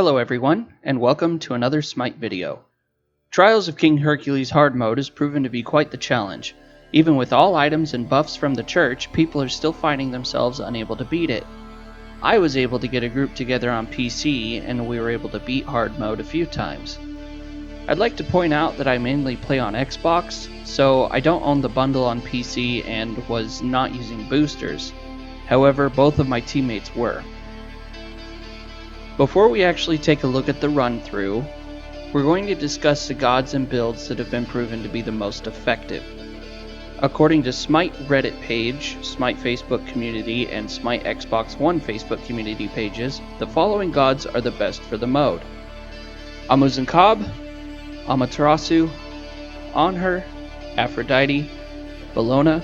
Hello everyone, and welcome to another Smite video. Trials of King Hercules hard mode has proven to be quite the challenge. Even with all items and buffs from the church, people are still finding themselves unable to beat it. I was able to get a group together on PC, and we were able to beat hard mode a few times. I'd like to point out that I mainly play on Xbox, so I don't own the bundle on PC and was not using boosters. However, both of my teammates were. Before we actually take a look at the run-through, we're going to discuss the gods and builds that have been proven to be the most effective. According to Smite Reddit page, Smite Facebook community, and Smite Xbox One Facebook community pages, the following gods are the best for the mode: Amuzen-Kab, Amaterasu, Anhur, Aphrodite, Bellona,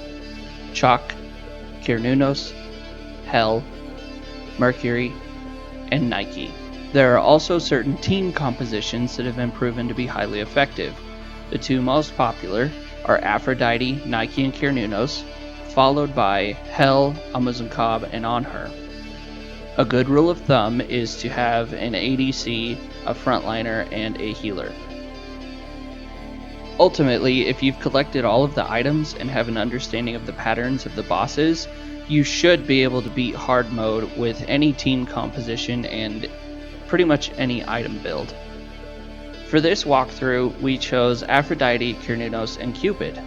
Chaac, Cernunnos, Hel, Mercury, and Nike. There are also certain team compositions that have been proven to be highly effective. The two most popular are Aphrodite, Nike, and Cernunnos, followed by Hel, Amuzen-Kab, and Anhur. A good rule of thumb is to have an ADC, a frontliner, and a healer. Ultimately, if you've collected all of the items and have an understanding of the patterns of the bosses, you should be able to beat hard mode with any team composition and pretty much any item build. For this walkthrough, we chose Aphrodite, Cernunnos, and Cupid.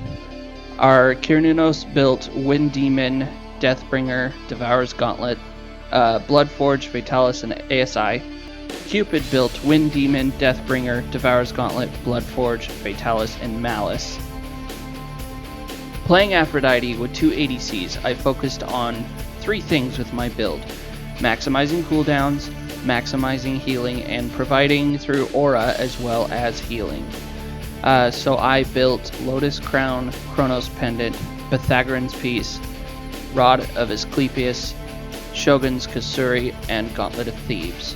Our Cernunnos built Wind Demon, Deathbringer, Devourer's Gauntlet, Bloodforge, Fatalis, and ASI. Cupid built Wind Demon, Deathbringer, Devourer's Gauntlet, Bloodforge, Fatalis, and Malice. Playing Aphrodite with two ADCs, I focused on three things with my build: maximizing cooldowns, maximizing healing, and providing through aura as well as healing. So I built Lotus Crown, Chronos Pendant, Pythagorean's Piece, Rod of Asclepius, Shogun's Kasuri, and Gauntlet of Thebes.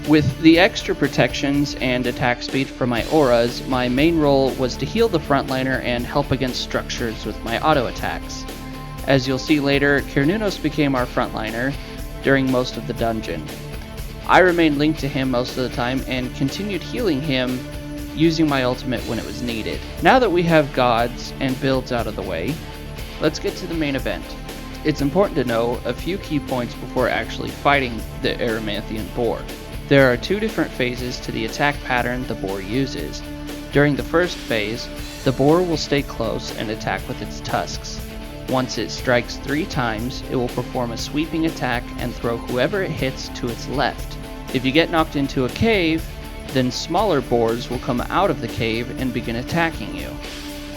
With the extra protections and attack speed from my auras, my main role was to heal the frontliner and help against structures with my auto attacks. As you'll see later, Cernunnos became our frontliner during most of the dungeon. I remained linked to him most of the time and continued healing him using my ultimate when it was needed. Now that we have gods and builds out of the way, let's get to the main event. It's important to know a few key points before actually fighting the Erymanthian boar. There are two different phases to the attack pattern the boar uses. During the first phase, the boar will stay close and attack with its tusks. Once it strikes 3 times, it will perform a sweeping attack and throw whoever it hits to its left. If you get knocked into a cave, then smaller boars will come out of the cave and begin attacking you.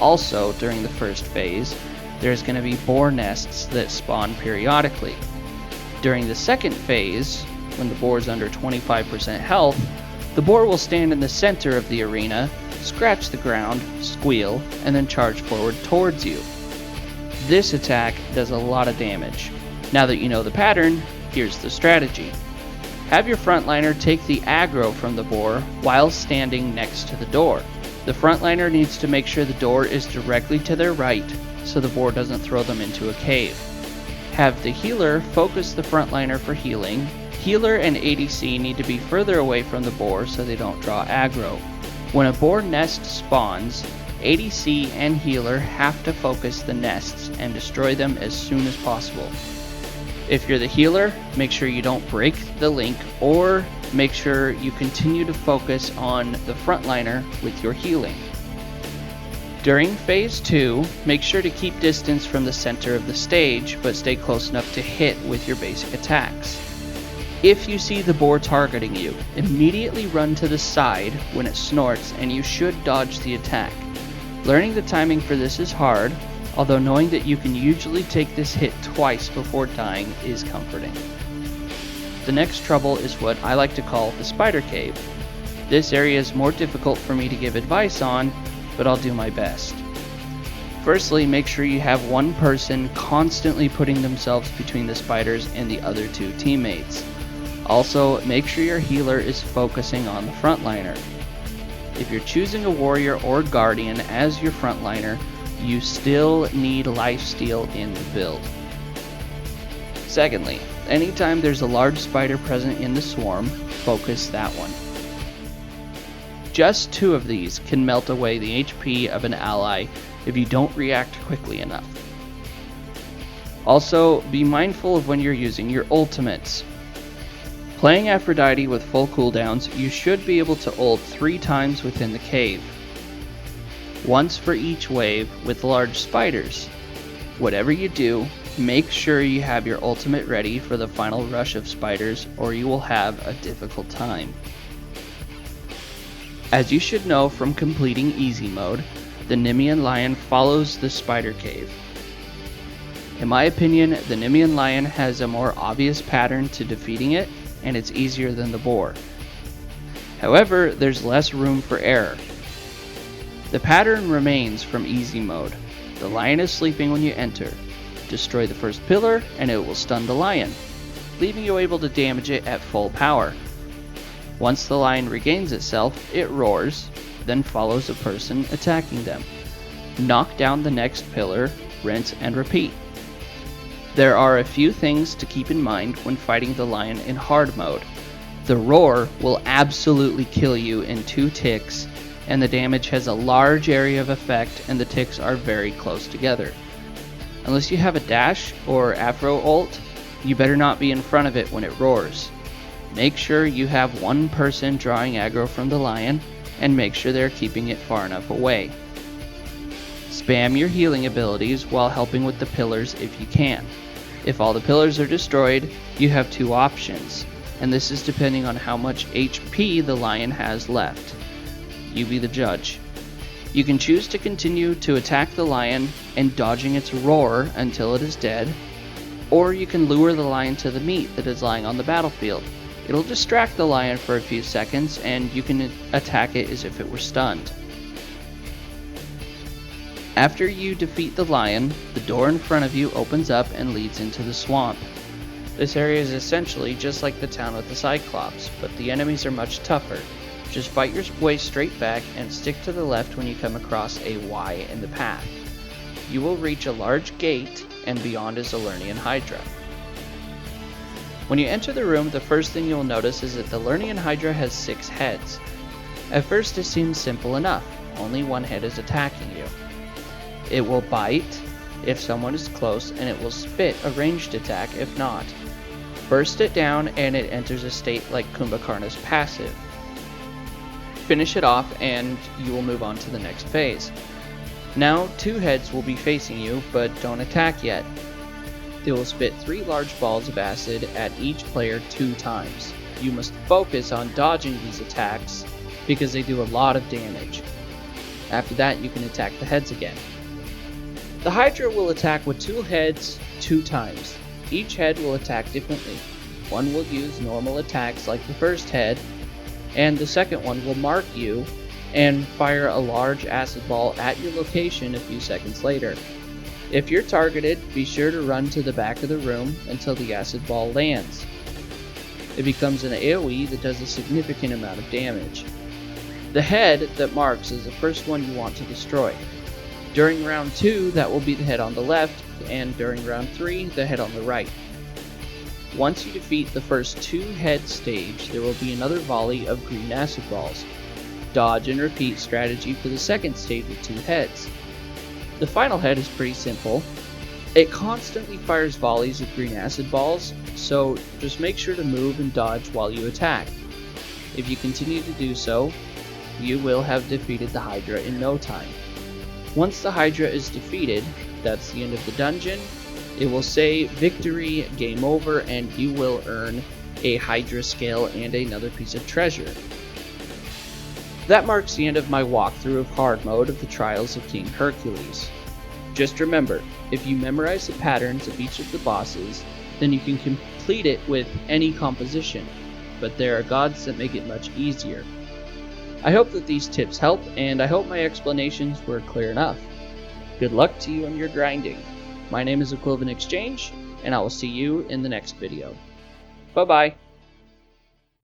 Also, during the first phase, there's going to be boar nests that spawn periodically. During the second phase, when the boar is under 25% health, the boar will stand in the center of the arena, scratch the ground, squeal, and then charge forward towards you. This attack does a lot of damage. Now that you know the pattern, here's the strategy. Have your frontliner take the aggro from the boar while standing next to the door. The frontliner needs to make sure the door is directly to their right so the boar doesn't throw them into a cave. Have the healer focus the frontliner for healing. Healer and ADC need to be further away from the boar so they don't draw aggro. When a boar nest spawns, ADC and healer have to focus the nests and destroy them as soon as possible. If you're the healer, make sure you don't break the link, or make sure you continue to focus on the frontliner with your healing. During phase 2, make sure to keep distance from the center of the stage, but stay close enough to hit with your basic attacks. If you see the boar targeting you, immediately run to the side when it snorts and you should dodge the attack. Learning the timing for this is hard, although knowing that you can usually take this hit twice before dying is comforting. The next trouble is what I like to call the spider cave. This area is more difficult for me to give advice on, but I'll do my best. Firstly, make sure you have one person constantly putting themselves between the spiders and the other two teammates. Also, make sure your healer is focusing on the frontliner. If you're choosing a warrior or guardian as your frontliner, you still need lifesteal in the build. Secondly, Anytime there's a large spider present in the swarm, focus that one. Just 2 of these can melt away the HP of an ally if you don't react quickly enough. Also, be mindful of when you're using your ultimates. Playing Aphrodite with full cooldowns, you should be able to ult 3 times within the cave. Once for each wave with large spiders. Whatever you do, make sure you have your ultimate ready for the final rush of spiders or you will have a difficult time. As you should know from completing easy mode, the Nemean Lion follows the spider cave. In my opinion, the Nemean Lion has a more obvious pattern to defeating it, and it's easier than the boar. However, there's less room for error. The pattern remains from easy mode. The lion is sleeping when you enter. Destroy the first pillar, and it will stun the lion, leaving you able to damage it at full power. Once the lion regains itself, it roars, then follows a person attacking them. Knock down the next pillar, rinse and repeat. There are a few things to keep in mind when fighting the lion in hard mode. The roar will absolutely kill you in 2 ticks, and the damage has a large area of effect and the ticks are very close together. Unless you have a dash or Aphro ult, you better not be in front of it when it roars. Make sure you have 1 person drawing aggro from the lion, and make sure they're keeping it far enough away. Spam your healing abilities while helping with the pillars if you can. If all the pillars are destroyed, you have 2 options, and this is depending on how much HP the lion has left. You be the judge. You can choose to continue to attack the lion and dodging its roar until it is dead, or you can lure the lion to the meat that is lying on the battlefield. It'll distract the lion for a few seconds and you can attack it as if it were stunned. After you defeat the lion, the door in front of you opens up and leads into the swamp. This area is essentially just like the town with the Cyclops, but the enemies are much tougher. Just fight your way straight back and stick to the left when you come across a Y in the path. You will reach a large gate and beyond is a Lernaean Hydra. When you enter the room, the first thing you'll notice is that the Lernaean Hydra has 6 heads. At first it seems simple enough, only 1 head is attacking you. It will bite if someone is close and it will spit a ranged attack if not. Burst it down and it enters a state like Kumbhakarna's passive. Finish it off and you will move on to the next phase. Now 2 heads will be facing you, but don't attack yet. They will spit 3 large balls of acid at each player 2 times. You must focus on dodging these attacks because they do a lot of damage. After that you can attack the heads again. The Hydra will attack with 2 heads 2 times. Each head will attack differently. One will use normal attacks like the first head, and the second one will mark you and fire a large acid ball at your location a few seconds later. If you're targeted, be sure to run to the back of the room until the acid ball lands. It becomes an AoE that does a significant amount of damage. The head that marks is the first one you want to destroy. During round 2, that will be the head on the left, and during round 3, the head on the right. Once you defeat the first 2 head stage, there will be another volley of green acid balls. Dodge and repeat strategy for the second stage with 2 heads. The final head is pretty simple. It constantly fires volleys of green acid balls, so just make sure to move and dodge while you attack. If you continue to do so, you will have defeated the Hydra in no time. Once the Hydra is defeated, that's the end of the dungeon. It will say victory, game over, and you will earn a Hydra scale and another piece of treasure. That marks the end of my walkthrough of hard mode of the Trials of King Hercules. Just remember, if you memorize the patterns of each of the bosses, then you can complete it with any composition, but there are gods that make it much easier. I hope that these tips help, and I hope my explanations were clear enough. Good luck to you on your grinding. My name is Aquilvin Exchange, and I will see you in the next video. Bye bye.